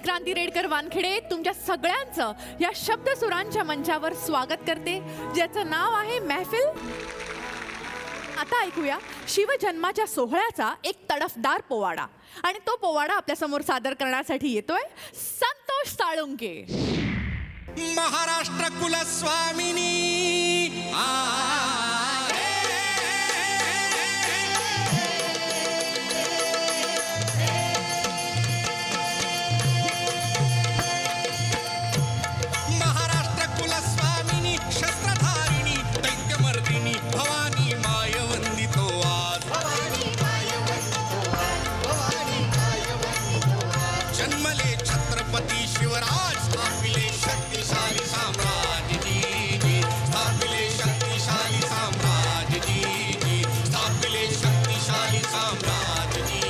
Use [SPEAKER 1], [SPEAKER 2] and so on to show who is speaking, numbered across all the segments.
[SPEAKER 1] क्रांती रेडकर वानखेडे तुमच्या सगळ्यांचं या शब्दसुरांच्या मंचावर स्वागत करते, ज्याचं नाव आहे महफिल. आता ऐकूया शिवजन्माच्या सोहळ्याचा एक तडफदार पोवाडा, आणि तो पोवाडा आपल्या समोर सादर करण्यासाठी येतोय संतोष साळुंके.
[SPEAKER 2] महाराष्ट्र कुलस्वामिनी महाराष्ट्र कुलस्वामिनी शस्त्रधारिणी दैत्यमर्दिनी भवानी माय वंदितो आज. जन्मले छत्रपती शिवराज स्थापिले शक्तिशाली साम्राज्य जी, स्थापिले शक्तिशाली साम्राज्य जी, स्थापिले शक्तिशाली साम्राज्य जी.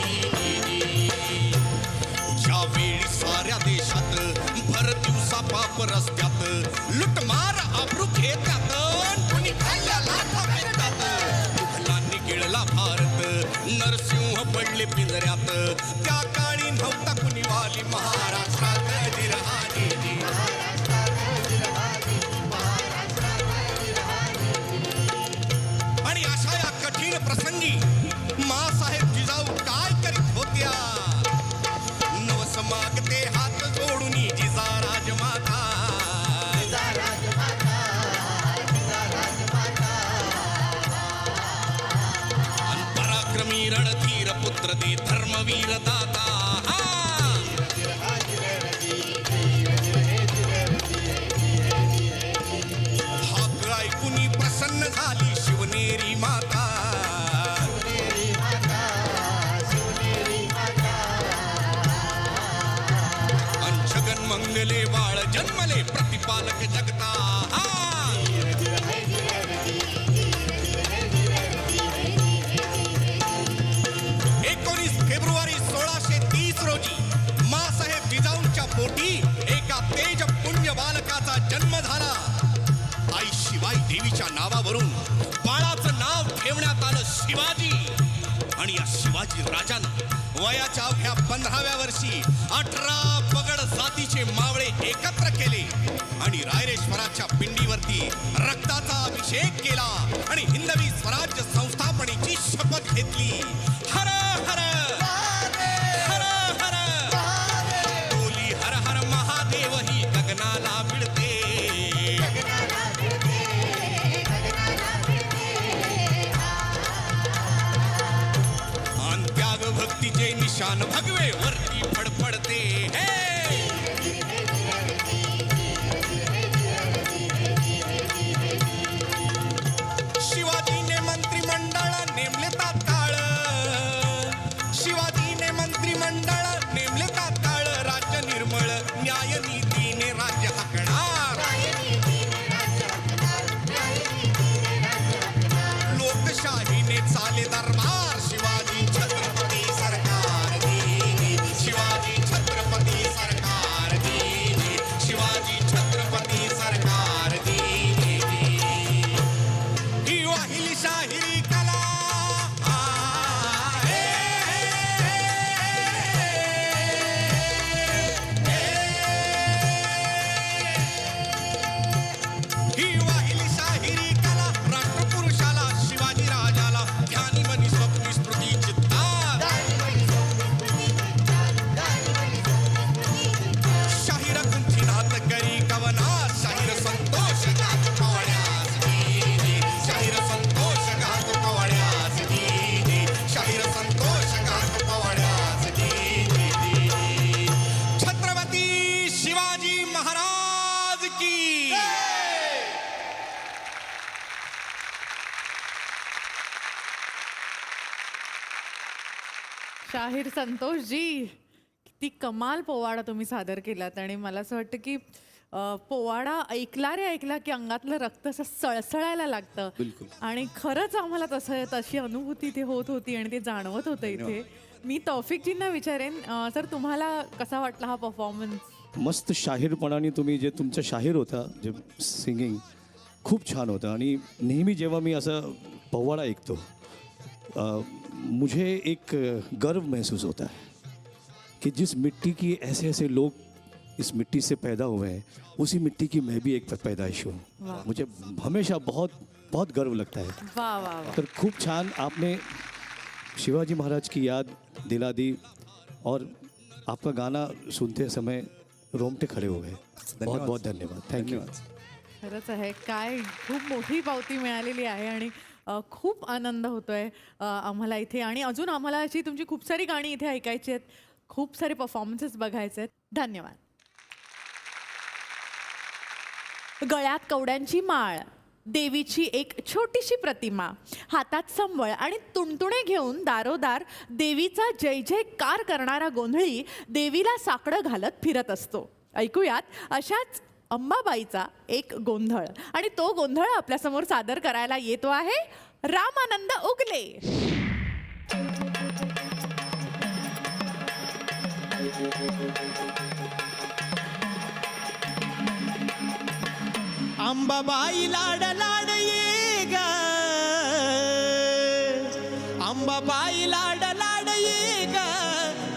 [SPEAKER 2] ज्यावेळी साऱ्या देशात भर दिवसा पाप रस्त्यात लुटमार अब्रू घेतात, कुणी खाल्ल्याला भेटतात. मुघलांनी गिळला भारत, नरसिंह पडले पिंजऱ्यात. त्या काळी नव्हता कुणी वाली महाराष्ट्रात जिरहाजी जी. आणि अशा या कठीण प्रसंगी मासाहेब जिजाऊ काय करीत होत्या. नवस मागते हात जोडून जिजा राजमाता. अन पराक्रमी रणधीर पुत्र दे धर्मवीर दाता. हाक ऐकून प्रसन्न झाली शिवनेरी माता. जगन मंगले बाळ जन्मले प्रतिपालक जगता. 19 फेब्रुवारी 1630 रोजी मासाहेब जिजाऊंच्या पोटी एका तेज पुण्य बालकाचा जन्म झाला. आई शिवाई देवीच्या नावावरून बाळाचं नाव ठेवण्यात आलं शिवाजी. आणि या शिवाजी राजानं वयाच्या अवघ्या 15व्या वर्षी 18 पगड जातीचे मावळे एकत्र केले आणि रायरेश्वराच्या पिंडीवरती रक्ताचा अभिषेक केला आणि हिंदवी स्वराज्य संस्थापनेची शपथ घेतली. हर हर हर हर बोली हर हर महादेव ही गगनाला भिडते. त्याग भक्तीचे निशान भगवे वरती फडफडते. शिवाजीने मंत्रिमंडळ नेमले तात्काळ. शिवाजीने मंत्रिमंडळ नेमले तात्काळ. राज्य निर्मळ न्याय नीतीने राज्य हाकणार. लोकशाहीने चाले दरबार. शिवाजी छत्रपती सरकार जी, शिवाजी छत्रपती सरकार जी, शिवाजी छत्रपती सरकार जी. ही वाहिली शाहिरी कला. ही वाहिली शाहिरी कला राष्ट्रपुरुषाला शिवाजी राजाला ध्यानी मनी स्वप्नी स्मृती चित्तात. शाहीर कुंठिनाथ करी कवना. शाहीर संतोष गात कवड्यास जी, शाहीर संतोष गात कवड्यास जी, शाहीर संतोष गात कवड्यास जी. छत्रपती शिवाजी महाराज की.
[SPEAKER 1] शाहीर संतोषजी, किती कमाल पोवाडा तुम्ही सादर केलात. आणि मला असं वाटतं की पोवाडा ऐकला रे ऐकला की अंगातलं रक्त असं सळसळायला लागतं. आणि खरंच आम्हाला तशी अनुभूती ते होत होती आणि ते जाणवत होतं इथे. मी तौफिकजींना विचारेन, सर तुम्हाला कसा वाटला हा परफॉर्मन्स?
[SPEAKER 3] मस्त शाहीरपणाने तुम्ही जे तुमचा शाहीर होता, जे सिंगिंग खूप छान होतं. आणि नेहमी जेव्हा मी असं पोवाडा ऐकतो मुझे एक गर्व महसूस होता है कि जिस मिट्टी की ऐसे ऐसे लोग इस मिट्टी से पैदा हुए हैं, उसी मिट्टी की मैं भी एक पैदाइश हूँ. मुझे हमेशा बहुत बहुत गर्व लगता है.
[SPEAKER 1] वाह वाह वाह.
[SPEAKER 3] तर खूप छान आपने शिवाजी महाराज की याद दिला दी और आपका गाना सुनते समय रोमटे खड़े हो गए. बहुत बहुत धन्यवाद. थँक्यू.
[SPEAKER 1] खरंच आहे, काय खूप मोठी पावती मिळालेली आहे आणि खूप आनंद होतोय आम्हाला इथे. आणि अजून आम्हाला अशी तुमची खूप सारी गाणी इथे ऐकायची आहेत, खूप सारे परफॉर्मन्सेस बघायचे आहेत. धन्यवाद. गळ्यात कवड्यांची माळ, देवीची एक छोटीशी प्रतिमा, हातात संबळ आणि तुणतुणे घेऊन दारोदार देवीचा जय जयकार करणारा गोंधळी देवीला साकडं घालत फिरत असतो. ऐकूयात अशाच अंबाबाईचा एक गोंधळ. आणि तो गोंधळ आपल्यासमोर सादर करायला येतो आहे रामानंद उगले.
[SPEAKER 4] अंबाबाई लाड लाड ये ग, अंबाबाई लाड लाड ये ग,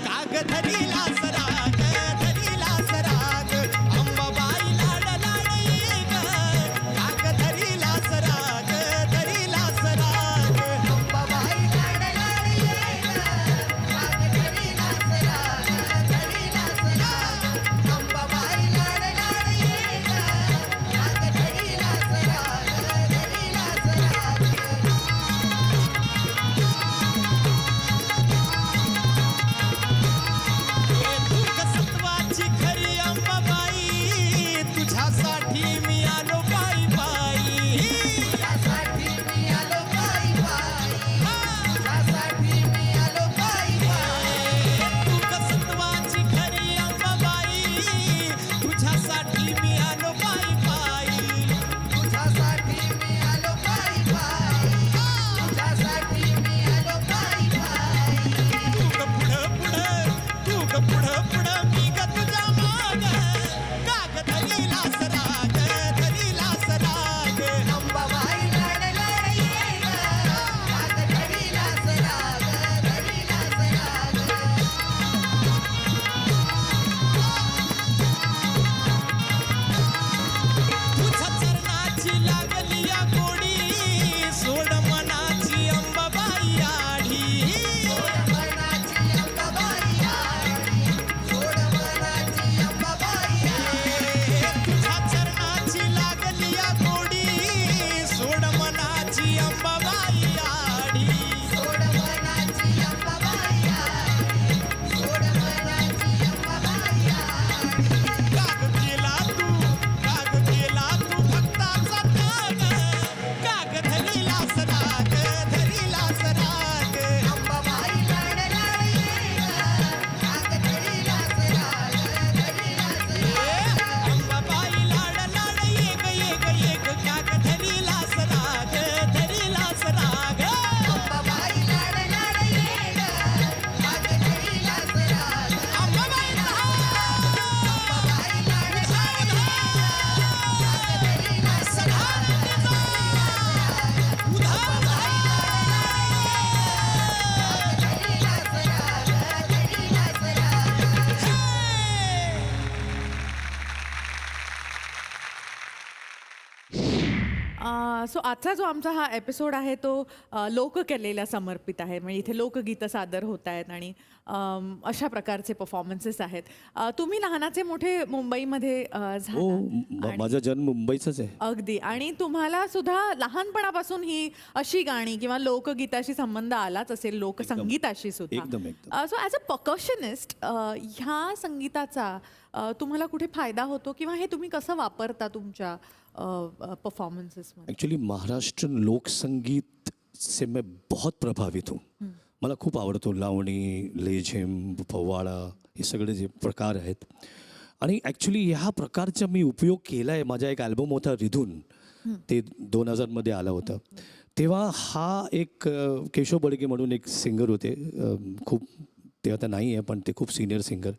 [SPEAKER 4] काग धरीला सराग, धरीला सराग. अंबाबाई लाड लाड ये ग, काग धरीला सराग, धरीला सराग. अंबाबाई लाड लाड ये ग, काग धरीला सराग, धरीला सराग. अंबाबाई लाड लाड ये ग, काग धरीला सराग, धरीला सराग. दुर्ग सत्वाची खरी अंबाबाई, तुझ्यासाठी मी आलो पायी पायी, तुझ्यासाठी मी आलो पायी पायी, तुझ्यासाठी मी आलो पायी पायी. दुर्ग सत्वाची खरी अंबाबाई, तुझ्यासाठी मी आलो पायी पायी, तुझ्यासाठी मी आलो पायी पायी, तुझ्यासाठी मी आलो पायी पायी. तू ग पुढं पुढं मी ग तुझ्या माग, काग धरीला सराग, धरीला सराग. अंबाबाई लाड लाड ये ग, काग धरीला सराग, धरीला सराग. तुझ्या चरणाची लागली या गोडी, सोड मनाची अंबाबाई आढी, सोड मनाची अंबाबाई आढी, सोड मनाची अंबाबाई आढी. तुझ्या चरणाची लागली या गोडी, सोड मनाची अंबाबाई आढी, सोड मनाची अंबाबाई आढी, सोड मनाची अंबाबाई आढी. काग केला तू भक्ताचा त्याग, काग धरीला सराग, धरीला सराग. अंबाबाई लाड लाड ये ग, काग धरीला सराग, धरीला सराग. अंबाबाई लाड लाड ये ग, ये ग, ये ग, काग धरीला सराग, धरीला सराग. अंबाबाई लाड लाड ये ग, काग धरीला सराग. अंबाबाई अंबाबाई लाड लाड ये ग, काग धरीला सराग, उधा अंबाबाई धरीला सराग, धरीला सराग.
[SPEAKER 1] सो आजचा जो आमचा हा एपिसोड आहे तो लोककलेला समर्पित आहे. म्हणजे इथे लोकगीतं सादर होत आहेत आणि अशा प्रकारचे परफॉर्मन्सेस आहेत. तुम्ही लहानाचे मोठे मुंबईमध्ये
[SPEAKER 3] हो,
[SPEAKER 1] झाला
[SPEAKER 3] माझा जन्म मुंबईचाच आहे.
[SPEAKER 1] अगदी. आणि तुम्हाला सुद्धा लहानपणापासून ही अशी गाणी किंवा लोकगीताशी संबंध आलाच असेल, लोकसंगीताशी सुद्धा.
[SPEAKER 3] एकदम.
[SPEAKER 1] सो ॲज अ परकशनिस्ट ह्या संगीताचा तुम्हाला कुठे फायदा होतो किंवा हे तुम्ही कसं वापरता तुमच्या परफॉर्मन्सेसमध्ये?
[SPEAKER 3] एक्चुअली महाराष्ट्रन लोक संगीत से मैं बहुत प्रभावित हूँ. मला खूप आवडतो लावणी, लेझिम, फव्वाडा हे सगळे जे प्रकार आहेत. आणि ॲक्च्युली ह्या प्रकारचा मी उपयोग केला आहे. माझा एक अल्बम होता रिधून, ते 2000मध्ये आला होता. तेव्हा हा एक केशव बडगे म्हणून एक सिंगर होते, खूप ते आता नाही आहे पण ते खूप सिनियर सिंगर.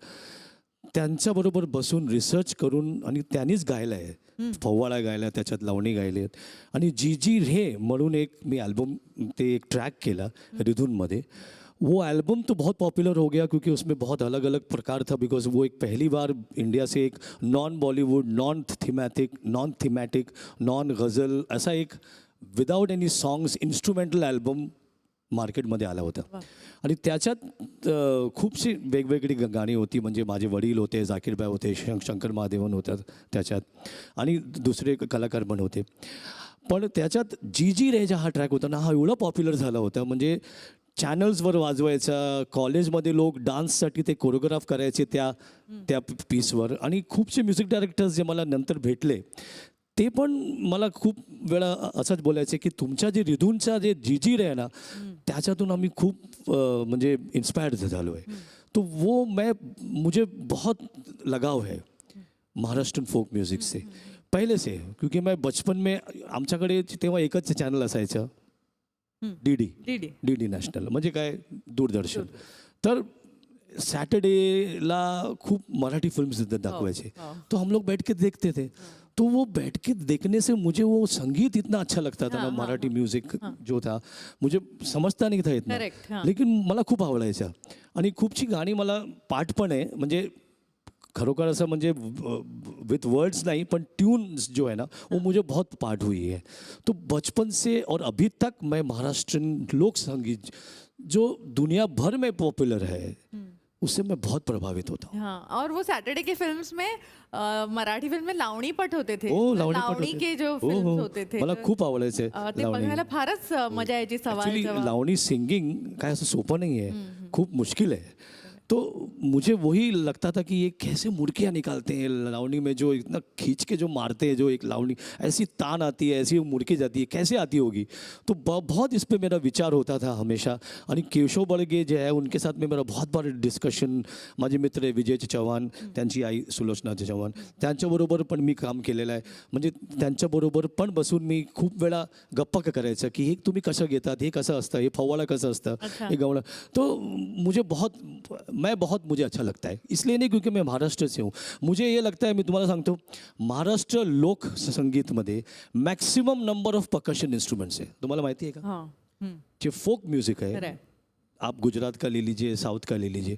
[SPEAKER 3] त्यांच्याबरोबर बसून रिसर्च करून आणि त्यांनीच गायला आहे. फव्वाडा गायला, त्याच्यात लावणी गायली आहेत. आणि जी जी रे म्हणून एक मी अल्बम, ते एक ट्रॅक केला रिधूनमध्ये. वो एल्बम तो बहुत पॉपुलर हो गया क्योंकि उसमें बहुत अलग अलग प्रकार था, बिकॉज वो एक पहली बार इंडिया से एक non Bollywood, non thematic, non ghazal असा एक without any songs instrumental album मार्केटमध्ये आला होता. आणि त्याच्यात खूपशी वेगवेगळी गाणी होती. म्हणजे माझे वडील होते, जाकीरबाई होते, शंकर महादेवन होतात त्याच्यात, आणि दुसरे कलाकार पण होते. पण त्याच्यात जी जी रेजा हा ट्रॅक होता ना, हा एवढा पॉप्युलर झाला होता. म्हणजे चॅनल्सवर वाजवायचा, कॉलेजमध्ये लोक डान्ससाठी ते कोरिओग्राफ करायचे त्या पीसवर. आणि खूपसे म्युझिक डायरेक्टर्स जे मला नंतर भेटले ते पण मला खूप वेळा असंच बोलायचे की तुमच्या जे रिधूनचा जे जी रे आहे ना, त्याच्यातून आम्ही खूप म्हणजे इन्स्पायर्ड झालो आहे. तो वो मुझे बहुत लगाव है महाराष्ट्रन फोक म्यूजिक से पहले से, क्योंकि मैं बचपन में आमच्याकडे तेव्हा एकच चॅनल असायचं, डी नॅशनल, म्हणजे काय दूरदर्शन. तर सॅटर्डेला खूप मराठी फिल्म्स दाखवायचे. तो हम लोग बैठ के देखते थे. तो वो बैठ के देखने से मुझे वो संगीत इतना अच्छा लगता था ना, मराठी म्यूजिक जो था मुझे समजता नहीं था इतना, लेकिन मला खूप आवडायचा. आणि खूपशी गाणी मला पाठ पण आहे. म्हणजे खरोखर असं म्हणजे विथ वर्ड्स नहीं, पण ट्यून्स जो है ना वो मुझे बहुत पाठ हुई है. तो बचपन से और अभी तक मैं महाराष्ट्रन लोक संगीत जो दुनिया भर में पॉपुलर है उससे मैं बहुत प्रभावित होता हूँ.
[SPEAKER 1] हाँ, और वो सैटरडे की फिल्म्स में मराठी फिल्म में लावणी पट होते थे.
[SPEAKER 3] लावणी
[SPEAKER 1] के जो फिल्म्स होते थे
[SPEAKER 3] मला खूप आवडायचे
[SPEAKER 1] ते बघायला फारच मजा यायची.
[SPEAKER 3] ऍक्च्युली लावणी सिंगिंग काय असं सोपं नाही आहे, खूप मुश्किल है. तो मुझे वही लगता था कि ये कैसे मुड़कियाँ निकालते हैं लावणी में, जो इतना खींच के जो मारते हैं, जो एक लावणी ऐसी तान आती है, ऐसी मुड़की जाती है, कैसे आती होगी. तो बहुत इस पे मेरा विचार होता था हमेशा. आणि केशव बळगे जे आहे उनके साथ में मेरा बहुत बार डिस्कशन. माझे मित्र आहे विजय चव्हाण, त्यांची आई सुलोचना चव्हाण, त्यांच्याबरोबर पण मी काम केलेलं आहे. म्हणजे त्यांच्याबरोबर पण बसून मी खूप वेळा गप्पा करायचं की हे तुम्ही कसं घेतात, हे कसं असतं, हे फव्वाडा कसं असतं, हे गवळा. तो मुझे अच्छा लगता है. इसलिए नहीं क्योंकि मैं महाराष्ट्र से हूँ. मुझे ये लगता है, मैं तुम्हाला सांगतो, महाराष्ट्र लोक संगीतमध्ये maximum number of percussion instruments है. तुम्हाला माहिती आहे का? जे फोक म्यूजिक है, आप गुजरात का ले लीजिए, साउथ का ले लीजिए,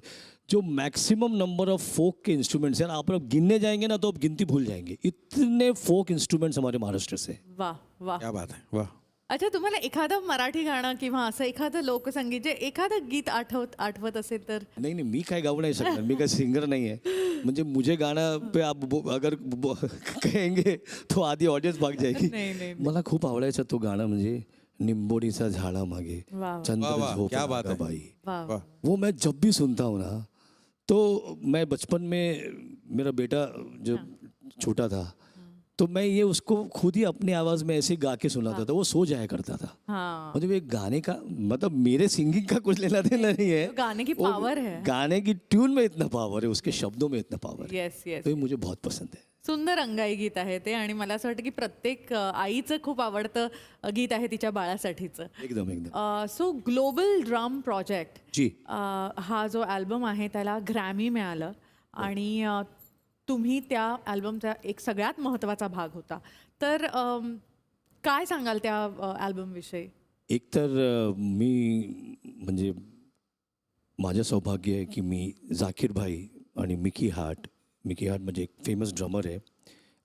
[SPEAKER 3] जो मैक्सिमम नंबर ऑफ फोक के इंस्ट्रूमेंट्स हैं, आप गिनने जाएंगे ना तो आप गिनती भूल जाएंगे. इतने फोक इंस्ट्रूमेंट्स हमारे महाराष्ट्र से.
[SPEAKER 1] वाह वाह,
[SPEAKER 2] क्या बात है, वाह.
[SPEAKER 1] अच्छा, तुम्हाला एखादं मराठी गाणं किंवा असं एखादं लोकसंगीत जे एखादं गीत आठवत असेल तर?
[SPEAKER 3] नहीं, मी काय गाऊ नाही शकणार, मी काय सिंगर नहीं है. म्हणजे मुझे गाना पे आप अगर कहेंगे तो आधी ऑडियन्स भाग जाएगी.
[SPEAKER 1] नहीं.
[SPEAKER 3] मला खूप आवडायचा तो गाणं, म्हणजे निंबोडीचा झाडा मागे चंद्र झोप बाई. वो मैं जब भी सुनता हूँ ना, तो मैं बचपन में, मेरा बेटा जब छोटा था तो मैं ये उसको खुद ही अपनी आवाज में ऐसे गा के सुनाता था. वो सो जाया करता था. मतलब ये गाने का मतलब मेरे सिंगिंग का कुछ लेना देना नहीं है.
[SPEAKER 1] गाने की पावर है,
[SPEAKER 3] गाने की ट्यून में इतना पावर है, उसके शब्दों में इतना पावर है.
[SPEAKER 1] येस.
[SPEAKER 3] तो ये मुझे बहुत पसंद है.
[SPEAKER 1] सुंदर अंगाई गीत आहे ते. आणि मला असं वाटतं की प्रत्येक आईचं खूप आवडतं गीत आहे तिच्या बाळासाठीचं.
[SPEAKER 3] एकदम.
[SPEAKER 1] सो ग्लोबल ड्रम प्रोजेक्ट
[SPEAKER 3] जी,
[SPEAKER 1] हा जो अल्बम आहे त्याला ग्रॅमी मिळालं आणि तुम्ही त्या अल्बमचा एक सगळ्यात महत्त्वाचा भाग होता. तर काय सांगाल त्या अल्बमविषयी?
[SPEAKER 3] एकतर मी म्हणजे माझं सौभाग्य आहे की मी जाकीर भाई आणि मिकी हार्ट म्हणजे एक फेमस ड्रमर आहे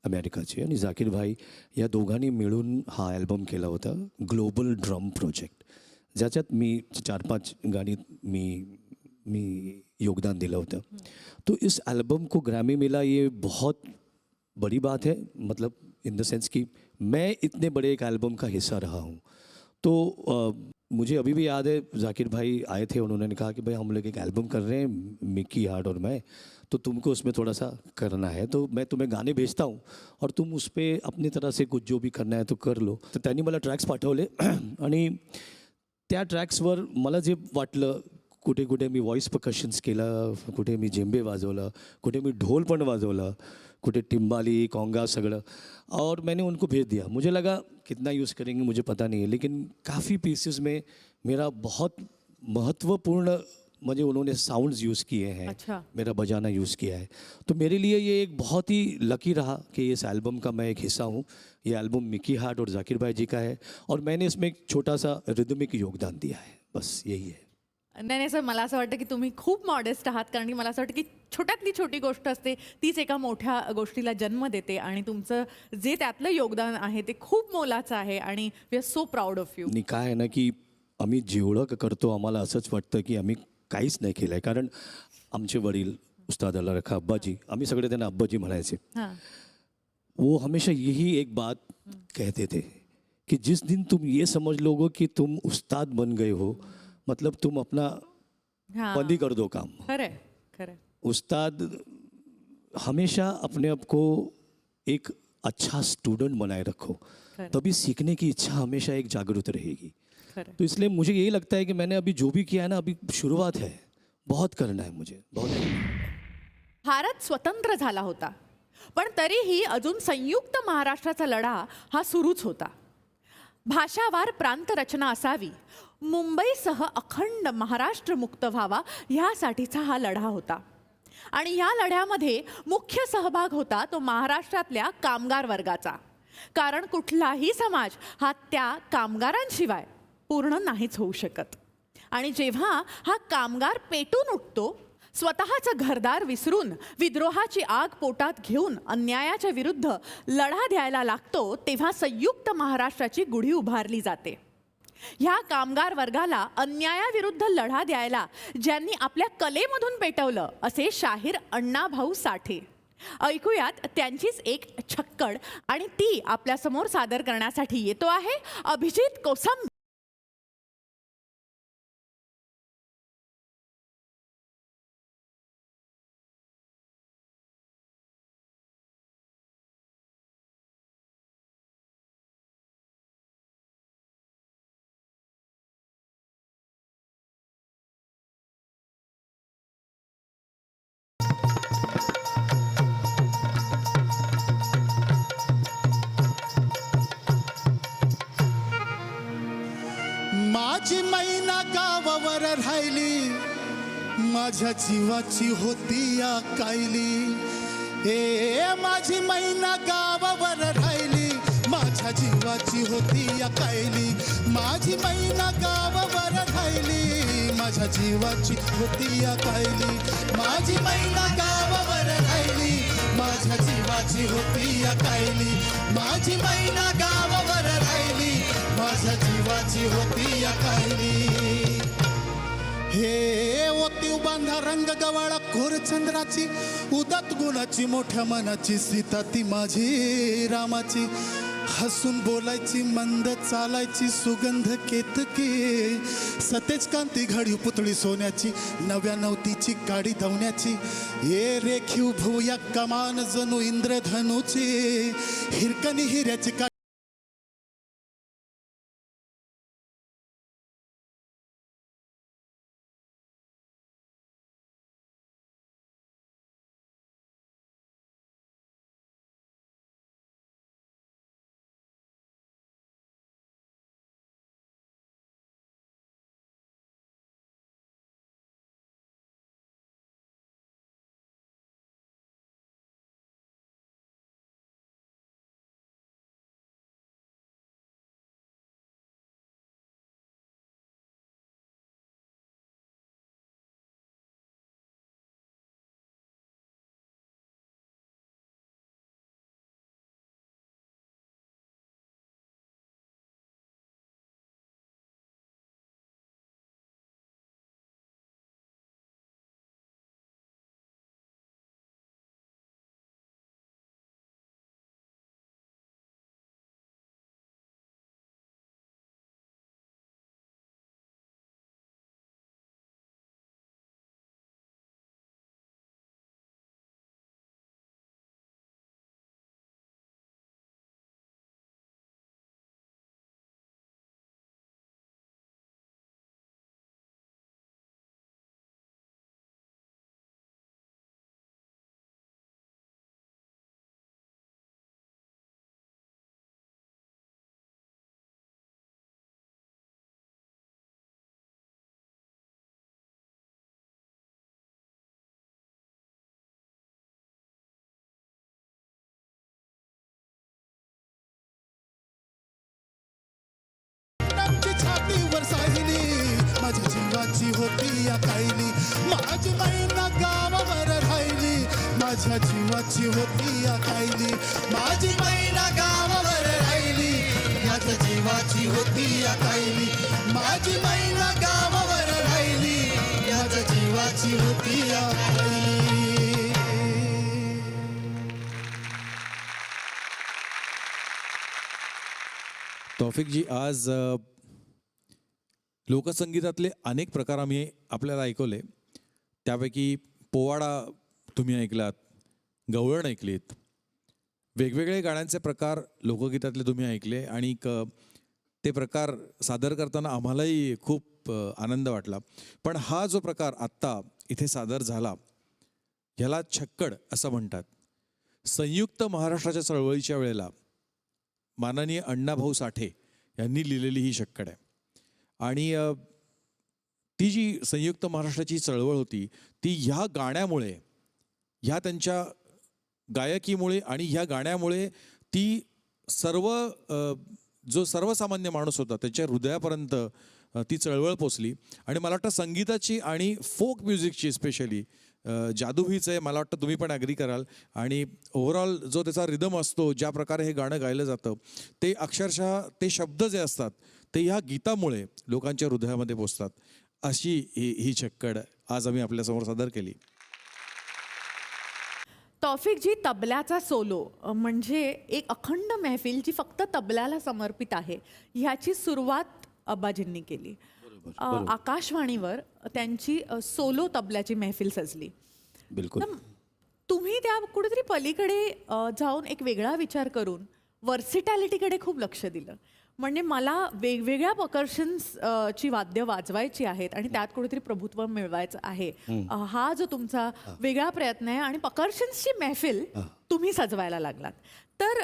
[SPEAKER 3] अमेरिकाचे, आणि जाकीर भाई या दोघांनी मिळून हा अल्बम केला होता, ग्लोबल ड्रम प्रोजेक्ट, ज्याच्यात मी 4-5 गाणी मी योगदान दिला होता. तो इस एल्बम को ग्रैमी मिला, ये बहुत बड़ी बात है. मतलब इन द सेंस कि मैं इतने बड़े एक एल्बम का हिस्सा रहा हूँ. तो मुझे अभी भी याद है, जाकिर भाई आए थे, उन्होंने कहा कि भाई हम लोग एक एल्बम कर रहे हैं, मिकी हार्ट और मैं, तो तुमको उसमें थोड़ा सा करना है, तो मैं तुम्हें गाने भेजता हूँ और तुम उस पर अपनी तरह से कुछ जो भी करना है तो कर लो. तर त्यांनी मला ट्रॅक्स पाठवले आणि त्या ट्रॅक्सवर मला जे वाटलं, कुठे कुठे मी वॉइस परकशन्स केला, कुठे मी जेम्बे वाजवलं, कुठे मी ढोल पण वाजवला, कुठे टिम्बाली कॉन्गा सगळं, और मैंने उनको भेज दिया. मुझे लगा कितना यूज़ करेंगे मुझे पता नहीं है, लेकिन काफ़ी पीसेस में मेरा बहुत महत्वपूर्ण, मुझे उन्होंने साउंड्स यूज़ किए हैं.
[SPEAKER 1] अच्छा.
[SPEAKER 3] मेरा बजाना यूज़ किया है. तो मेरे लिए ये एक बहुत ही लकी रहा कि इस एल्बम का मैं एक हिस्सा हूँ. ये एल्बम मिकी हार्ट और जाकिर भाई जी का है और मैंने इसमें एक छोटा सा रिदमिक योगदान दिया है, बस यही है.
[SPEAKER 1] नाही नाही सर, मला असं वाटतं की तुम्ही खूप मॉडेस्ट आहात, कारण की मला असं वाटतं की छोट्यातली छोटी गोष्ट असते तीच एका मोठ्या गोष्टीला जन्म देते, आणि तुमचं जे त्यातलं योगदान आहे ते खूप मोलाचं आहे, आणि we are so proud of you.
[SPEAKER 3] आणि काय आहे ना की आम्ही जेवढं करतो आम्हाला असंच वाटतं की आम्ही काहीच नाही केलं आहे. कारण आमचे वडील उस्ताद अल्लाह रखा अब्बाजी, आम्ही सगळे त्यांना अब्बाजी म्हणायचे.
[SPEAKER 1] हां
[SPEAKER 3] वो हमेशा यही एक बात कहते थे कि जिस दिन तुम ये समझ लोगे कि तुम उस्ताद बन गए हो, मतलब तुम अपना
[SPEAKER 1] हां,
[SPEAKER 3] बंद ही कर दो काम.
[SPEAKER 1] खरंय खरंय.
[SPEAKER 3] उस्ताद हमेशा अपने आप को एक अच्छा स्टूडेंट बनाए रखो,
[SPEAKER 1] खरं.
[SPEAKER 3] तभी सीखने की इच्छा हमेशा एक जागरूक रहेगी.
[SPEAKER 1] खरं.
[SPEAKER 3] तो इसलिए मुझे यही लगता है कि मैंने अभी जो भी किया है ना, अभी शुरुआत है, बहुत करना है मुझे, बहुत करना है.
[SPEAKER 1] भारत स्वतंत्र झाला होता, पण तरीही अजून संयुक्त महाराष्ट्राचा लढा हा सुरूच होता. भाषावार प्रांत रचना असावी, मुंबईसह अखंड महाराष्ट्र मुक्त व्हावा, ह्यासाठीचा हा लढा होता. आणि या लढ्यामध्ये मुख्य सहभाग होता तो महाराष्ट्रातल्या कामगार वर्गाचा, कारण कुठलाही समाज हा त्या कामगारांशिवाय पूर्ण नाहीच होऊ शकत. आणि जेव्हा हा कामगार पेटून उठतो, स्वतःचं घरदार विसरून विद्रोहाची आग पोटात घेऊन अन्यायाच्या विरुद्ध लढा द्यायला लागतो, तेव्हा संयुक्त महाराष्ट्राची गुढी उभारली जाते. ह्या कामगार वर्गाला अन्यायाविरुद्ध लढा द्यायला ज्यांनी आपल्या कलेमधून पेटवलं असे शाहीर अण्णाभाऊ साठे. ऐकूयात त्यांचीच एक छक्कड, आणि ती आपल्यासमोर सादर करण्यासाठी येतो आहे अभिजित कोसम.
[SPEAKER 4] माझी मैना गावावर राहिली, माझ्या जीवाची होती या कायली. ए माझी मैना गावावर राहिली, माझ्या जीवाची होती या कायली. माझी मैना गावावर राहिली, माझ्या जीवाची होती या कायली. माझी मैना गावावर राहिली, माझ्या जीवाची होती या कायली. माझी मैना गावावर राहिली, माझ्या जीवाची होती या कायली. हे ओतीव बांधा रंग गवाळा खोर चंद्राची, उदात गुणाची मोठ्या मनाची, सीता ती माझी रामाची. हसून बोलायची, मंद चालायची, सुगंध केतकी, सतेज कांती घडी पुतळी सोन्याची, नव्या नवतीची गाडी धावण्याची. ए रेखीव भूया कमान जणू इंद्रधनुची, हिरकणी हिऱ्याची
[SPEAKER 5] माझ्या जीवाची होती या कायली, माझी मैना गावावर राहिली, माझ्या जीवाची होती या कायली, माझी मैना गावावर राहिली, माझ्या जीवाची होती या कायली, माझी मैना गावावर राहिली, माझ्या जीवाची होती या कायली.
[SPEAKER 6] तौफिकजी, आज लोकसंगीतातले अनेक प्रकार आम्ही आपल्याला ऐकवले. त्यापैकी पोवाडा तुम्ही ऐकलात, गवळण ऐकलीत, वेगवेगळे गाण्यांचे प्रकार लोकगीतातले तुम्ही ऐकले आणि ते प्रकार सादर करताना आम्हालाही खूप आनंद वाटला. पण हा जो प्रकार आत्ता इथे सादर झाला ह्याला छक्कड असं म्हणतात. संयुक्त महाराष्ट्राच्या चळवळीच्या वेळेला माननीय अण्णाभाऊ साठे यांनी लिहिलेली ही छक्कड आहे. आणि ती जी संयुक्त महाराष्ट्राची चळवळ होती ती ह्या गाण्यामुळे, ह्या त्यांच्या गायकीमुळे आणि ह्या गाण्यामुळे ती जो सर्वसामान्य माणूस होता त्याच्या हृदयापर्यंत ती चळवळ पोचली. आणि मला वाटतं संगीताची आणि फोक म्युझिकची स्पेशली जादू हीच आहे. मला वाटतं तुम्ही पण ॲग्री कराल. आणि ओव्हरऑल जो त्याचा रिदम असतो, ज्या प्रकारे हे गाणं गायलं जातं, ते अक्षरशः ते शब्द जे असतात ते ह्या गीतामुळे लोकांच्या हृदयामध्ये पोचतात. अशी ही छक्कड आज आम्ही आपल्यासमोर सादर केली.
[SPEAKER 1] तौफिकजी, तबल्याचा सोलो म्हणजे एक अखंड महफिल जी फक्त तबल्याला समर्पित आहे, ह्याची सुरुवात अब्बाजींनी केली. आकाशवाणीवर त्यांची सोलो तबल्याची महफिल सजली.
[SPEAKER 3] बिलकुल.
[SPEAKER 1] तुम्ही त्या कुठेतरी पलीकडे जाऊन एक वेगळा विचार करून वर्सिटॅलिटीकडे खूप लक्ष दिलं. म्हणजे मला वेगवेगळ्या पर्कशन्स ची वाद्य वाजवायची आहेत आणि त्यात कुठेतरी प्रभुत्व मिळवायचं आहे. हा जो तुमचा वेगळा प्रयत्न आहे आणि पर्कशन्सची महफिल तुम्ही सजवायला लागलात. तर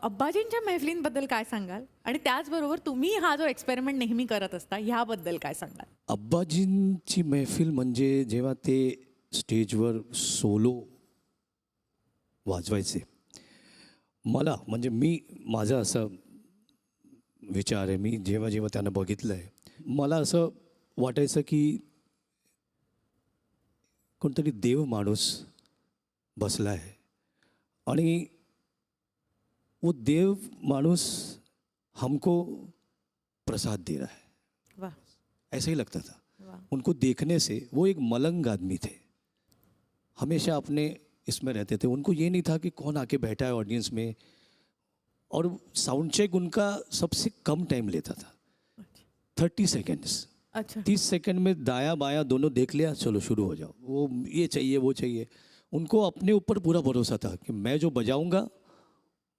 [SPEAKER 1] अब्बाजींच्या मैफलींबद्दल काय सांगाल? आणि त्याचबरोबर तुम्ही हा जो एक्सपेरिमेंट नेहमी करत असता ह्याबद्दल काय सांगाल?
[SPEAKER 3] अब्बाजींची मैफिल म्हणजे जेव्हा ते स्टेजवर सोलो वाजवायचे, मला म्हणजे माझा असं विचार आहे, मी जेव्हा जेव्हा त्यांना बघितलं आहे, मला असं वाटायचं की कोणतरी देव माणूस बसला आहे आणि वो देव मानुस हमको प्रसाद दे रहा है.
[SPEAKER 1] वाह,
[SPEAKER 3] ऐसा ही लगता था.
[SPEAKER 1] वाह.
[SPEAKER 3] उनको देखने से वो एक मलंग आदमी थे, हमेशा अपने इसमें रहते थे. उनको ये नहीं था कि कौन आके बैठा है ऑडियंस में. और साउंड चेक उनका सबसे कम टाइम लेता था, 30 सेकेंड्स.
[SPEAKER 1] अच्छा.
[SPEAKER 3] 30 सेकंड में दाया बाया दोनों देख लिया, चलो शुरू हो जाओ. वो ये चाहिए वो चाहिए. उनको अपने ऊपर पूरा भरोसा था कि मैं जो बजाऊंगा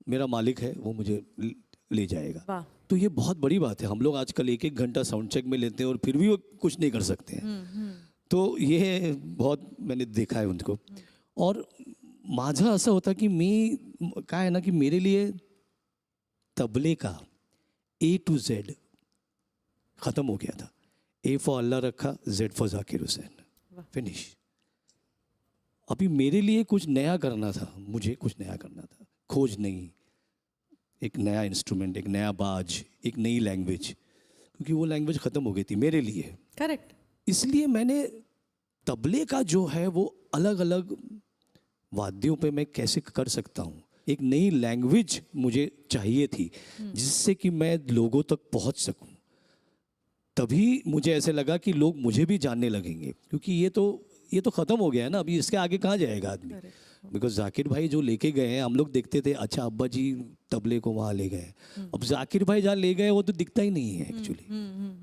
[SPEAKER 3] मेरा मालिक है, वो मुझे ले जाएगा.
[SPEAKER 1] वाह.
[SPEAKER 3] तो ये बहुत बड़ी बात है. हम लोग आजकल एक एक घंटा साउंड चेक में लेते हैं और फिर भी वो कुछ नहीं कर सकते हैं. तो ये बहुत मैंने देखा है उनको. और माझं असं होतं की मी काय आहे ना की मेरे लिए तबले का A to Z ख़त्म हो गया था. A फॉर अल्लाह रखा, Z for Zakir Hussain, finish. अभी मेरे लिए कुछ नया करना था, मुझे कुछ नया करना था. खोज नहीं, एक नया इंस्ट्रूमेंट, एक नया बाज, एक नई लैंग्वेज, क्योंकि वो लैंग्वेज ख़त्म हो गई थी मेरे लिए.
[SPEAKER 1] करेक्ट.
[SPEAKER 3] इसलिए मैंने तबले का जो है वो अलग अलग वाद्यों पे मैं कैसे कर सकता हूँ, एक नई लैंग्वेज मुझे चाहिए थी जिससे कि मैं लोगों तक पहुँच सकूँ. तभी मुझे ऐसे लगा कि लोग मुझे भी जानने लगेंगे, क्योंकि ये तो ख़त्म हो गया है ना, अभी इसके आगे कहाँ जाएगा आदमी. बिकॉज जाकिर भाई जो लेके गए हैं, हम लोग देखते थे अच्छा अब्बा जी तबले को वहाँ ले गए. अब जाकिर भाई जहाँ ले गए वो तो दिखता ही नहीं है एक्चुअली,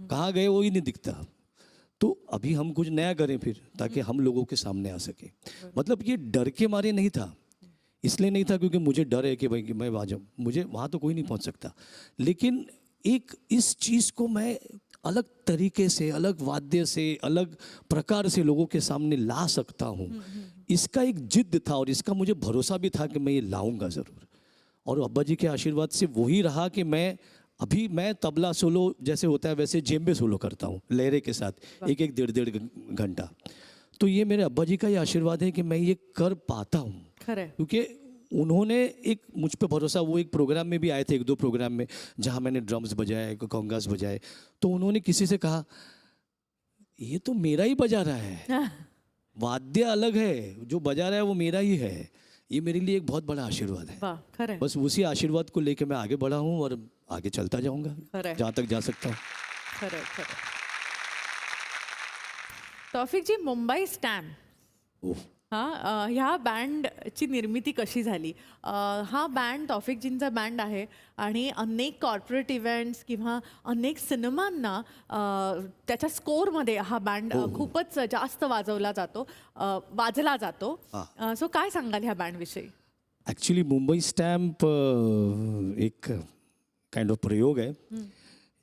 [SPEAKER 3] कहाँ गए वो ही नहीं दिखता. तो अभी हम कुछ नया करें फिर, ताकि हम लोगों के सामने आ सके. मतलब ये डर के मारे नहीं था, इसलिए नहीं था क्योंकि मुझे डर है कि भाई कि मैं वहाँ जाऊँ, मुझे वहाँ तो कोई नहीं पहुँच सकता. लेकिन एक इस चीज़ को मैं अलग तरीके से, अलग वाद्य से, अलग प्रकार से लोगों के सामने ला सकता हूँ, इसका एक जिद था और इसका मुझे भरोसा भी था कि मैं ये लाऊंगा ज़रूर. और अब्बा जी के आशीर्वाद से वही रहा कि मैं तबला सोलो जैसे होता है वैसे जेम्बे सोलो करता हूँ लहरे के साथ, एक एक डेढ़ घंटा. तो ये मेरे अब्बा जी का ही आशीर्वाद है कि मैं ये कर पाता हूँ. क्योंकि उन्होंने एक मुझ पे भरोसा, वो एक प्रोग्राम में भी आए थे, 1-2 प्रोग्राम में जहाँ मैंने ड्रम्स बजाए, कॉन्गास बजाए, तो उन्होंने किसी से कहा ये तो मेरा ही बजा रहा है, वाद्य अलग है, जो बजा रहा है वो मेरा ही है. ये मेरे लिए एक बहुत बड़ा आशीर्वाद है.
[SPEAKER 1] वाह, खरंय.
[SPEAKER 3] बस उसी आशीर्वाद को लेके मैं आगे बढ़ा हूँ और आगे चलता जाऊंगा
[SPEAKER 1] खरंय.
[SPEAKER 3] जहाँ तक जा सकता हूँ.
[SPEAKER 1] खरंय, खरंय. तौफिकजी, मुंबई स्टॅम्प
[SPEAKER 3] ओह,
[SPEAKER 1] ह्या बँडची निर्मिती कशी झाली? हा बँड तौफिकजींचा बँड आहे आणि अनेक कॉर्पोरेट इव्हेंट्स किंवा अनेक सिनेमांना त्याच्या स्कोअरमध्ये हा बँड खूपच जास्त वाजला जातो. सो काय सांगाल ह्या बँडविषयी?
[SPEAKER 3] ॲक्च्युली मुंबई स्टॅम्प एक काइंड ऑफ प्रयोग आहे.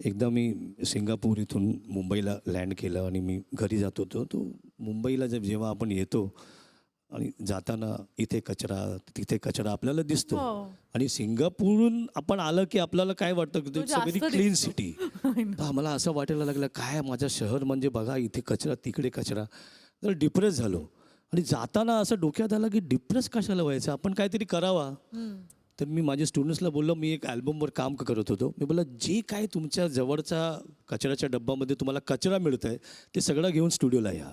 [SPEAKER 3] एकदा मी सिंगापूर इथून मुंबईला लँड केलं आणि मी घरी जात होतो. तो मुंबईला जेव्हा आपण येतो आणि जाताना इथे कचरा तिथे कचरा आपल्याला दिसतो. आणि सिंगापूरहून आपण आलं की आपल्याला काय वाटतं की it's a very clean city. तर आम्हाला असं वाटायला लागलं काय माझं शहर म्हणजे बघा, इथे कचरा तिकडे कचरा. तर डिप्रेस झालो. आणि जाताना असं डोक्यात आलं की डिप्रेस कशाला व्हायचं, आपण काहीतरी करावा. तर मी माझ्या स्टुडंट्सला बोललो, मी एक ॲल्बमवर काम करत होतो. मी बोललो जे काय तुमच्या जवळचा कचऱ्याच्या डब्यामध्ये तुम्हाला कचरा मिळतं आहे ते सगळं घेऊन स्टुडिओला या.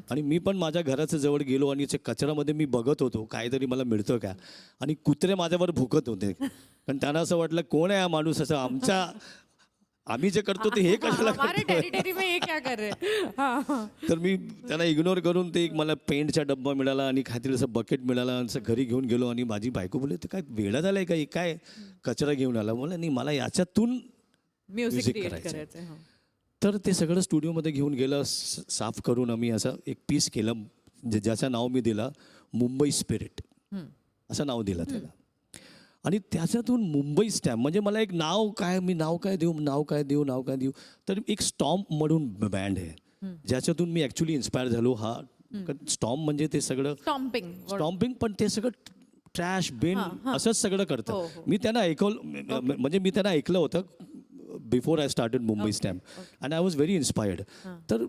[SPEAKER 3] आणि मी पण माझ्या घराच्या जवळ गेलो आणि त्या कचऱ्यामध्ये मी बघत होतो काहीतरी मला मिळतं का. आणि कुत्रे माझ्यावर भुकत होते कारण त्यांना असं वाटलं कोण आहे हा माणूस, असं आम्ही जे करतो ते हे कशाला
[SPEAKER 1] टेरिटरी में ये क्या कर रहे?
[SPEAKER 3] तर मी त्यांना इग्नोर करून ते एक मला पेंटचा डब्बा मिळाला आणि काहीतरी असं बकेट मिळाला. असं घरी घेऊन गेलो आणि माझी बायको बोलली ते काय वेळा झालं आहे का, काय कचरा घेऊन आला. मला नाही, मला याच्यातून म्युझिक करायचं. तर ते सगळं स्टुडिओमध्ये घेऊन गेलं, साफ करून आम्ही असं एक पीस केलं ज्याचं नाव मी दिला मुंबई स्पिरिट, असं नाव दिलं त्याला. आणि त्याच्यातून मुंबई स्टॅम्प म्हणजे मला एक नाव काय देऊ. तर एक स्टॉम्प म्हणून बँड आहे ज्याच्यातून मी ॲक्च्युली इन्स्पायर झालो. हा स्टॉम्प म्हणजे ते सगळं स्टॉम्पिंग, पण ते सगळं ट्रॅश बिन असंच सगळं करतं. मी त्यांना ऐकलं होतं before I started Mumbai stamp and I was very inspired. तर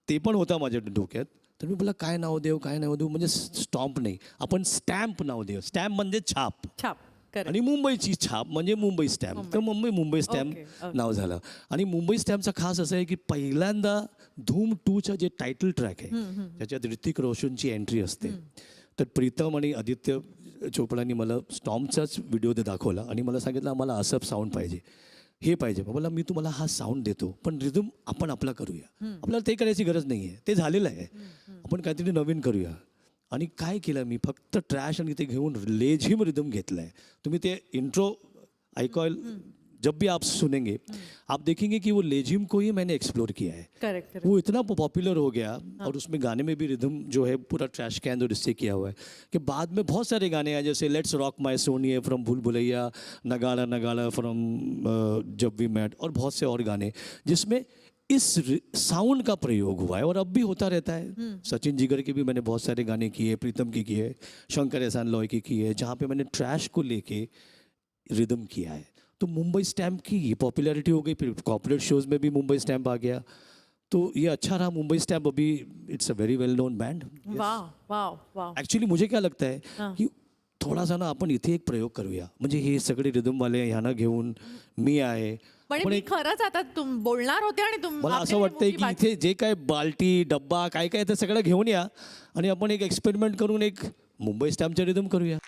[SPEAKER 3] ते पण होतं माझ्या डोक्यात. तर मी बोला काय नाव देऊ म्हणजे स्टॉम्प नाही, आपण स्टॅम्प नाव देऊ. स्टॅम्प म्हणजे छाप आणि मुंबईची छाप म्हणजे मुंबई स्टॅम्प. तर मुंबई स्टॅम्प नाव झालं. आणि मुंबई स्टॅम्पचा खास असं आहे की पहिल्यांदा धूम 2चं जे टायटल ट्रॅक आहे त्याच्यात ऋतिक रोशनची एंट्री असते. तर प्रीतम आणि आदित्य चोपडांनी मला स्टॉम्पचाच व्हिडिओ दाखवला आणि मला सांगितलं आम्हाला असं साऊंड पाहिजे, हे पाहिजे. मला मी तुम्हाला हा साऊंड देतो पण रिदम आपण आपला करूया. आपल्याला ते करायची गरज नाही आहे, ते झालेलं आहे. आपण काहीतरी नवीन करूया. आणि काय केलं मी, फक्त ट्रॅश आणि ते घेऊन लेझिम रिदम घेतला है. तुम्ही ते इंट्रो ऐकायला जब भी आप सुनेंगे आप देखेंगे कि वो लेजिम को ही मैंने एक्सप्लोर किया है.
[SPEAKER 1] करेक्ट.
[SPEAKER 3] वो इतना पॉपुलर हो गया और उसमें गाने में भी रिदम जो है पूरा ट्रैश के अंदर इससे किया हुआ है कि बाद में बहुत सारे गाने हैं जैसे लेट्स रॉक माय सोनिए फ्रॉम भूल भुलैया, नगाड़ा नगाड़ा फ्रॉम जब वी मेट और बहुत से और गाने जिसमें इस साउंड का प्रयोग हुआ है और अब भी होता रहता है. सचिन जिगर के भी मैंने बहुत सारे गाने किए, प्रीतम की है, शंकर एहसान लॉय की है, जहाँ पे मैंने ट्रैश को लेके रिदम किया है. तो मुंबई स्टैम्प की ये पॉपुलैरिटी हो गई, फिर कॉर्पोरेट शोज में भी मुंबई स्टैम्प आ गया. तो ये अच्छा रहा. मुंबई स्टैम्प अभी it's a very well non band.
[SPEAKER 1] वाह वाह वाह.
[SPEAKER 3] ॲक्च्युली मुझे क्या लगता है की थोडासा ना आपण इथे एक प्रयोग करूया. म्हणजे हे सगळे रिदमवाले ह्यांना घेऊन मी आहे.
[SPEAKER 1] पण मी खरंच आता तुम बोलणार होते आणि
[SPEAKER 3] मला असं वाटतंय की इथे जे काय बाल्टी डब्बा काय काय ते सगळं घेऊन या आणि आपण एक एक्सपेरिमेंट करून एक मुंबई स्टॅम्पचे रिदम करूया.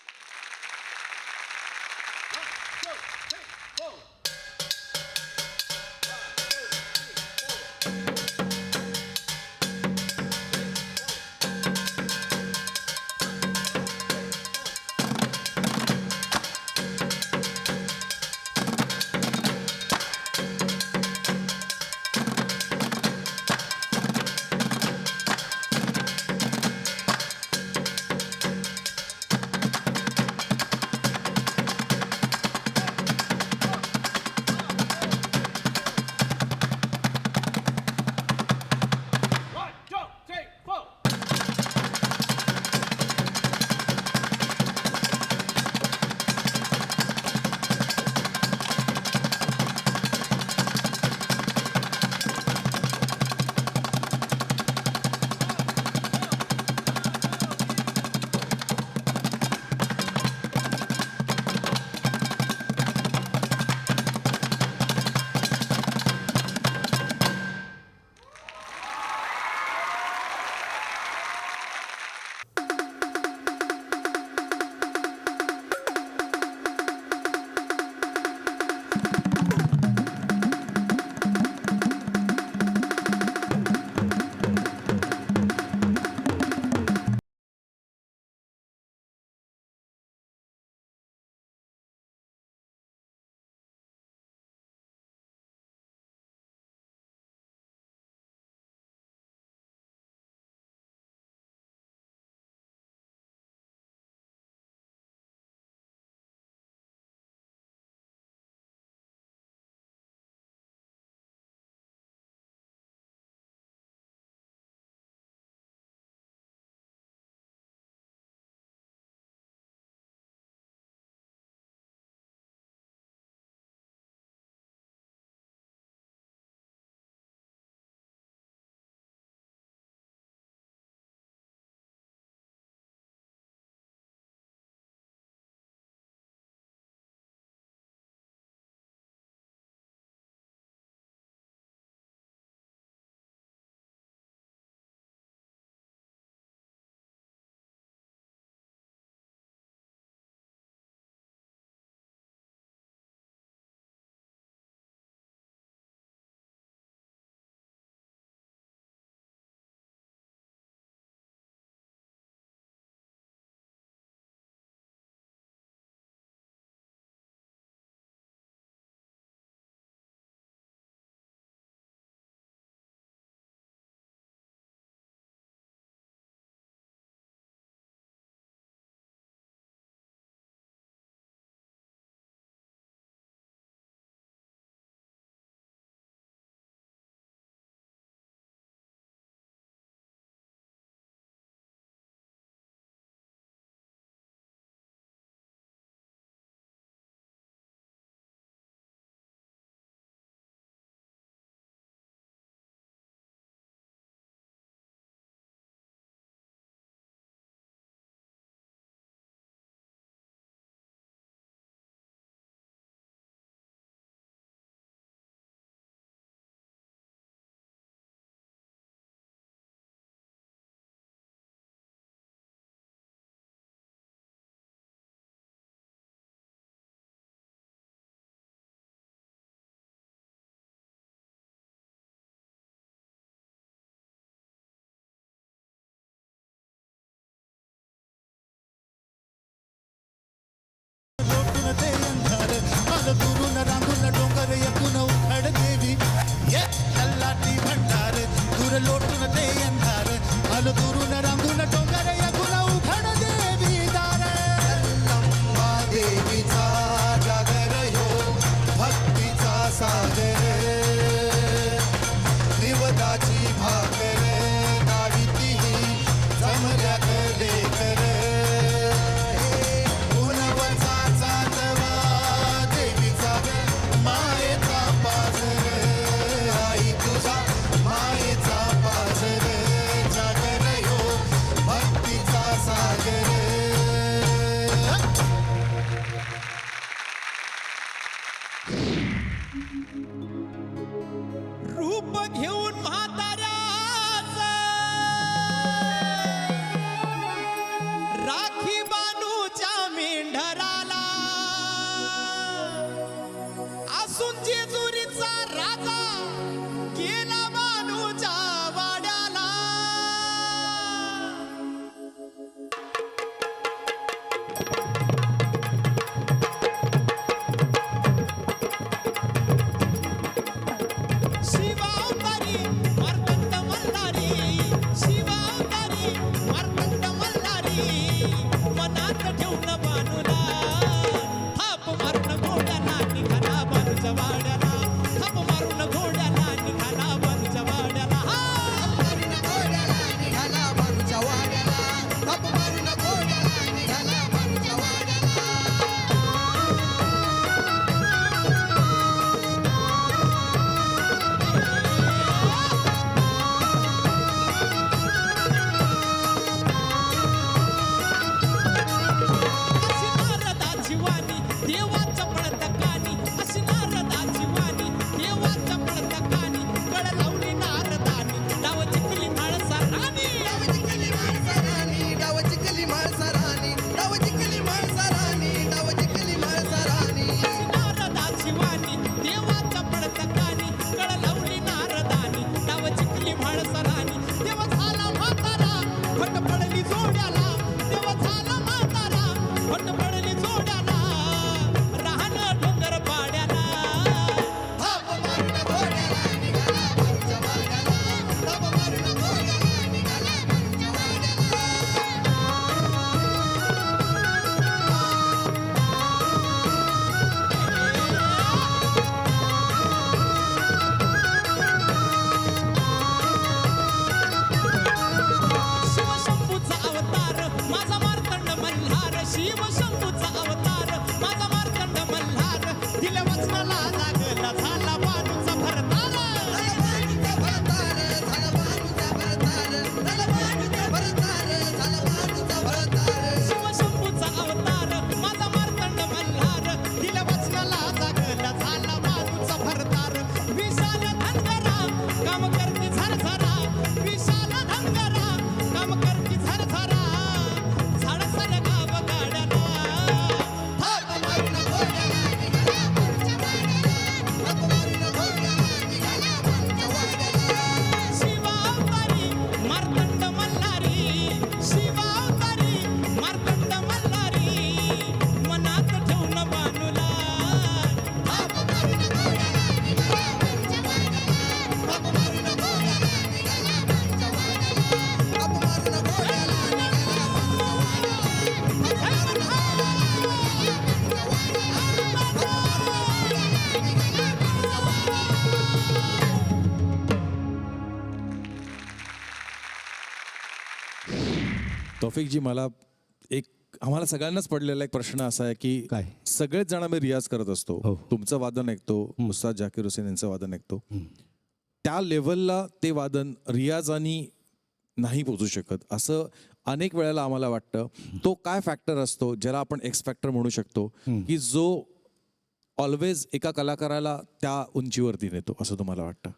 [SPEAKER 5] लोटून ते अंधार आलो दुरून रांगून डोंगर यगुण उघड देवी दार लंबा देवीचा जागर ह्यो भक्तीचा सागर निवदाची भाकर नाविती जमल्या लेकर गुणवचा चांदवा देवीचा मायेचा पाझर आई तुझा मायेचा पाझर जागर ह्यो भक्तीचा सागर
[SPEAKER 4] रूप घेऊन म्हाताऱ्याच राखी बानूच्या मेंढराला असून जेजुरीचा राजा गेला बानूच्या वाड्याला शिवावतारी मार्तंड मल्हारी शिवावतारी मार्तंड मल्हारी मनात ठेवून बानूला थाप मारून घोड्याला निघाला बानूच्या वाड्याला थाप मारून घोड्याला निघाला बानूच्या वाड्याला मारून घोड्याला निघाला बानूच्या वाड्याला थाप मारून घोड्याला निघाला बानूच्या वाड्याला अशी नारदाची वाणी देवाच्या पळतकानी अशी नारदाची वाणी देवाच्या पळतकानी कळ लावली नारदानी डाव चिखली माळसारानी डाव चिखली माळसारानी डाव चिखली माळसारानी डाव चिखली माळसारानी डाव चिखली माळसारानी अशी नारदाची वाणी देवाच्या पळतकानी कळ लावली नारदानी डाव चिखली माळसारानी देव झाला म्हातारा फट पडली जोड्याला देव झाला म्हातारा फट पडली जोड्याला राहण डोंगर पाड्याला थाप मारून घोड्याला निघाला बानूच्या वाड्याला थाप मारून घोड्याला निघाला बानूच्या शिवशंभूचा अवतार माझा मार्तंड मल्हार शिवशंभूचा अवतार माझा मार्तंड मल्हार दिल्या वचनाला लागला झाला बानूचा भरतार झाला बानूचा भरतार झाला बानूचा भरतार झाला बानूचा भरतार शिवशंभूचा अवतार माझा मार्तंड मल्हार दिल्या वचनाला लागला झाला बानूचा भरतार विशाल धनगरा काम करते झरझरा विशाल धनगरा काम करते झरझरा झाड सर गाव गाड्याला थाप मारून घोड्याला निघाला बानूच्या वाड्याला थाप मारून घोड्याला निघाला बानूच्या वाड्याला शिवावतारी मार्तंड मल्हारी शिवावतारी मार्तंड मल्हारी मनात ठेवून बानूला थाप मारून घोड्याला निघाला बानूच्या वाड्याला थाप मारून घोड्याला निघाला बानूच्या वाड्याला थाप मारून घोड्याला निघाला बानूच्या
[SPEAKER 6] तौफिकजी मला एक आम्हाला सगळ्यांनाच पडलेला एक प्रश्न असा आहे की
[SPEAKER 3] काय?
[SPEAKER 6] सगळेच जण आम्ही रियाज करत असतो
[SPEAKER 3] हो.
[SPEAKER 6] तुमचं वादन ऐकतो उस्ताद जाकीर हुसेन यांचं वादन ऐकतो त्या लेवलला ते वादन रियाजानी नाही पोचू शकत असं अनेक वेळेला आम्हाला वाटतं. तो काय फॅक्टर असतो ज्याला आपण एक्स फॅक्टर म्हणू शकतो की जो ऑलवेज एका कलाकाराला त्या उंचीवरती नेतो असं तुम्हाला वाटतं?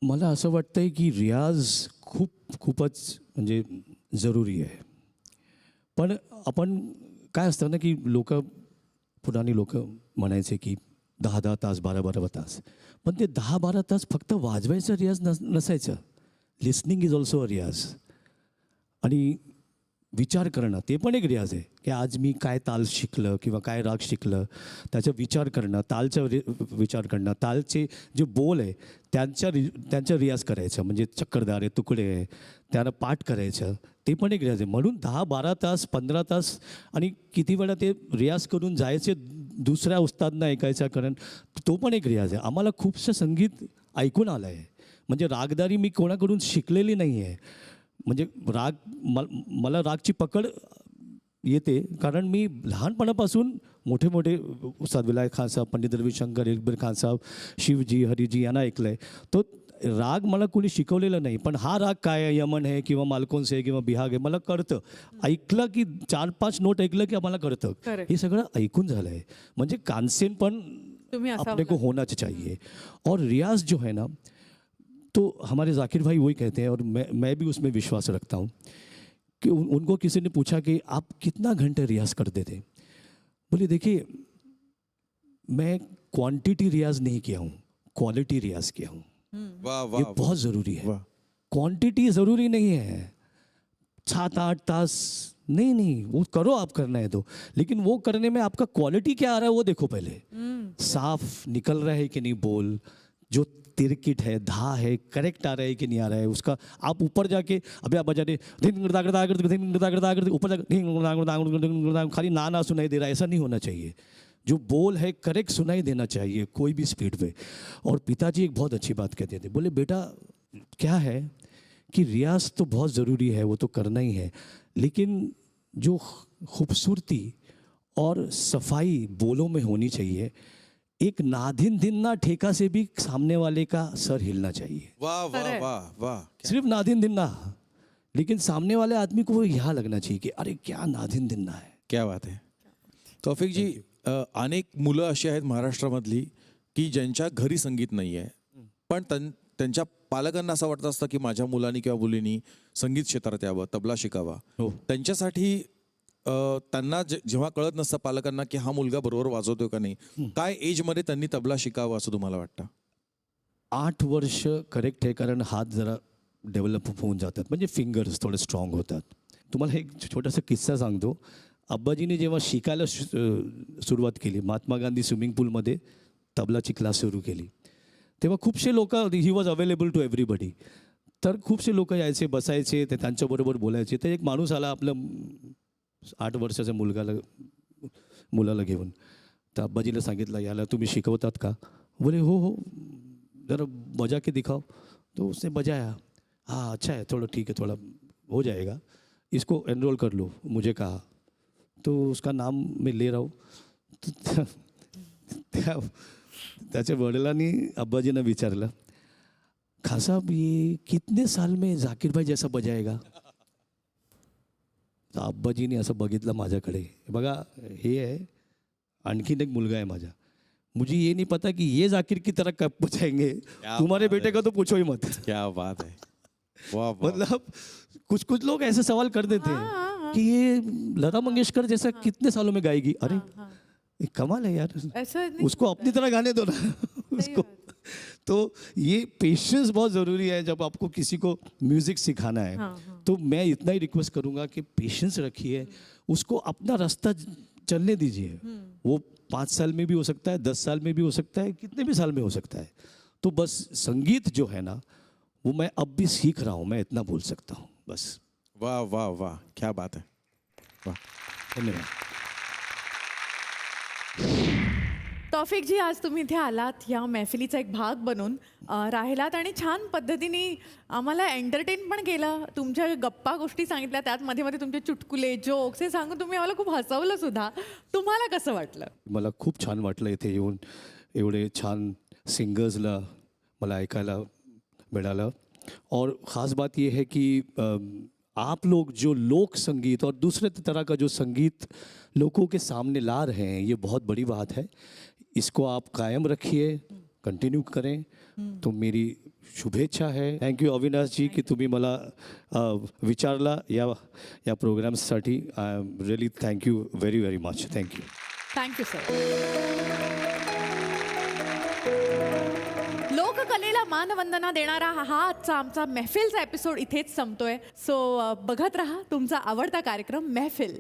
[SPEAKER 3] मला असं वाटतंय की रियाज खूपच म्हणजे जरुरी आहे. पण आपण काय असतं ना की पुराणी लोक म्हणायचे की 10-10 तास 12-12 तास, पण ते 10-12 तास फक्त वाजवायचं रियाज नसायचं. लिस्निंग इज ऑल्सो अ रियाज. आणि विचार करणं ते पण एक रियाज आहे की आज मी काय ताल शिकलं किंवा काय राग शिकलं त्याचा विचार करणं, तालचा विचार करणं, तालचे जे बोल आहे त्यांचा रियाज करायचं, म्हणजे चक्करदार आहे, तुकडे आहे, त्यांना पाठ करायचं, ते पण एक रियाज आहे. म्हणून 10-12 तास 15 तास आणि किती वेळा ते रियाज करून जायचे दुसऱ्या उस्तादना ऐकायचा, कारण तो पण एक रियाज आहे. आम्हाला खूपसं संगीत ऐकून आलं आहे, म्हणजे रागदारी मी कोणाकडून शिकलेली नाही आहे. म्हणजे मला रागची पकड येते कारण मी लहानपणापासून मोठे मोठे उस्ताद विलायक खान साहेब, पंडित रविशंकर, इकबाल खान साहेब, शिवजी, हरिजी यांना ऐकलं आहे. तो राग मला कोणी शिकवलेलं नाही, पण हा राग काय आहे, यमन आहे किंवा मालकोन्स आहे किंवा बिहाग आहे मला कळतं. ऐकलं की 4-5 नोट ऐकलं की आम्हाला कळतं.
[SPEAKER 1] Correct.
[SPEAKER 3] हे सगळं ऐकून झालं आहे. म्हणजे कानसेन पण
[SPEAKER 1] तुम्ही असावं
[SPEAKER 3] अपने को होना चाहिए. और रियाज जो है ना तो हमारे जाकिर भाई वही कहते हैं और मैं भी उसमें विश्वास रखता हूँ कि उनको किसी ने पूछा कि आप कितना घंटे रियाज करते थे. बोले देखिए मैं क्वांटिटी रियाज नहीं किया हूँ, क्वालिटी रियाज किया हूँ.
[SPEAKER 6] वाह
[SPEAKER 3] ये
[SPEAKER 6] वाह
[SPEAKER 3] बहुत ज़रूरी है.
[SPEAKER 6] वाह.
[SPEAKER 3] क्वांटिटी ज़रूरी नहीं है, 7-8 तास नहीं वो करो, आप करना है तो, लेकिन वो करने में आपका क्वालिटी क्या आ रहा है वो देखो पहले. साफ निकल रहा है कि नहीं बोल, जो तिरकिट है, धा है, करेक्ट आ रहा है कि नहीं आ रहा है, उसका आप ऊपर जाके अभी आप बजा ऊपर जाकर खाली ना सुनाई दे रहा है, ऐसा नहीं होना चाहिए. जो बोल है करेक्ट सुनाई देना चाहिए कोई भी स्पीड पे. और पिताजी एक बहुत अच्छी बात कहते थे, बोले बेटा क्या है कि रियाज तो बहुत ज़रूरी है, वो तो करना ही है, लेकिन जो खूबसूरती और सफाई बोलों में होनी चाहिए, एक नादिन दिन ना ठेका से भी सामने वाले का सर हिलना चाहिए.
[SPEAKER 6] वाह वाह वाह वाह.
[SPEAKER 3] सिर्फ नादिन दिन ना, लेकिन सामने वाले आदमी को वो यहाँ लगना चाहिए कि अरे क्या नादिन दिन ना है.
[SPEAKER 6] क्या बात आहे. तौफिक जी, अनेक मुलं अशी आहेत महाराष्ट्रामधली की ज्यांच्या घरी संगीत नाही आहे, पण त्यांच्या पालकांना असं वाटत असतं की माझ्या मुलांनी किंवा मुलींनी संगीत क्षेत्रात यावं, तबला शिकावा.
[SPEAKER 3] हो.
[SPEAKER 6] त्यांच्यासाठी त्यांना जेव्हा कळत नसतं पालकांना की हा मुलगा बरोबर वाजवतोय का नाही, काय एजमध्ये त्यांनी तबला शिकावं असं तुम्हाला वाटतं?
[SPEAKER 3] 8 वर्ष करेक्ट आहे, कारण हात जरा डेव्हलप होऊन जातात, म्हणजे फिंगर्स थोडे स्ट्रॉंग होतात. तुम्हाला एक छोटासा किस्सा सांगतो. अब्बाजीने जेव्हा शिकायला सुरुवात केली, महात्मा गांधी स्विमिंग पूलमध्ये तबलाची क्लास सुरू केली, तेव्हा खूपसे लोक, he was available to everybody, तर खूपसे लोक यायचे, बसायचे, ते त्यांच्याबरोबर बोलायचे. तर एक माणूस आला आपलं 8 वर्षाच्या मुलाला घेऊन. तर अब्बाजीला सांगितलं, याला तुम्ही शिकवतात का? बोले हो जरा बजा के दिखाओ. तो उसने बजाया. हाँ अच्छा है, थोड़ा ठीक है, थोड़ा हो जाएगा, इसको एनरोल कर लो, मुझे कहा. तो उसका नाम मैं ले रहा हूँ. त्याच्या वडिलांनी अब्बाजींना विचारलं, खान साहब ये कितने साल में जाकिर भाई जैसा बजाएगा? तर अब्बाजीने असं बघितलं माझ्याकडे, बघा हे आहे, आणखीन एक मुलगा आहे माझा, मुझे ये नहीं पता कि ये जाकिर की तरह कब बजाएंगे, तुम्हारे बेटे का तो पूछो ही मत.
[SPEAKER 6] क्या बात है. वाह वाह.
[SPEAKER 3] मतलब कुछ लोग ऐसे सवाल कर देते हैं कि ये लता मंगेशकर जैसा कितने सालों में गाएगी. अरे ये कमाल है यार,
[SPEAKER 1] ऐसा नहीं
[SPEAKER 3] उसको अपनी तरह गाने दो ना उसको. तो ये पेशेंस बहुत ज़रूरी है जब आपको किसी को म्यूज़िक सिखाना है. तो मैं इतना ही रिक्वेस्ट करूँगा कि पेशेंस रखिए, उसको अपना रास्ता चलने दीजिए. वो 5 साल में भी हो सकता है, 10 साल में भी हो सकता है, कितने भी साल में हो सकता है. तो बस संगीत जो है ना वो मैं अब भी सीख रहा हूँ, मैं इतना बोल सकता हूँ बस.
[SPEAKER 6] वाह वाह वाह, क्या बात है. वाह.
[SPEAKER 3] धन्यवाद.
[SPEAKER 1] तौफिक जी, आज तुम्ही इथे आलात, या मैफिलीचा एक भाग बनून राहिलात आणि छान पद्धतीने आम्हाला एंटरटेन पण केलं. तुमच्या गप्पा गोष्टी सांगितल्या, त्यात मध्ये मध्ये तुमचे चुटकुले, जोक्स हे सांगून तुम्ही आम्हाला खूप हसवलं सुद्धा. तुम्हाला कसं वाटलं?
[SPEAKER 3] मला खूप छान वाटलं इथे येऊन, एवढे छान सिंगर्सला मला ऐकायला मिळालं. और ख़ास बात ये है कि आप लोग जो लोक संगीत और दूसरे तरह का जो संगीत लोगों के सामने ला रहे हैं, ये बहुत बड़ी बात है. इसको आप कायम रखिए, कंटिन्यू करें, तो मेरी शुभेच्छा है. थँक्यू अविनाश जी की तुम्ही मला विचारला या प्रोग्रामसाठी. I am really thank you very very much. Thank you.
[SPEAKER 1] Thank you sir. लोककले दिवाळीला मानवंदना देणारा हा आजचा आमचा मेहफिलचा एपिसोड इथेच संपतोय. सो बघत राहा तुमचा आवडता कार्यक्रम मेहफिल.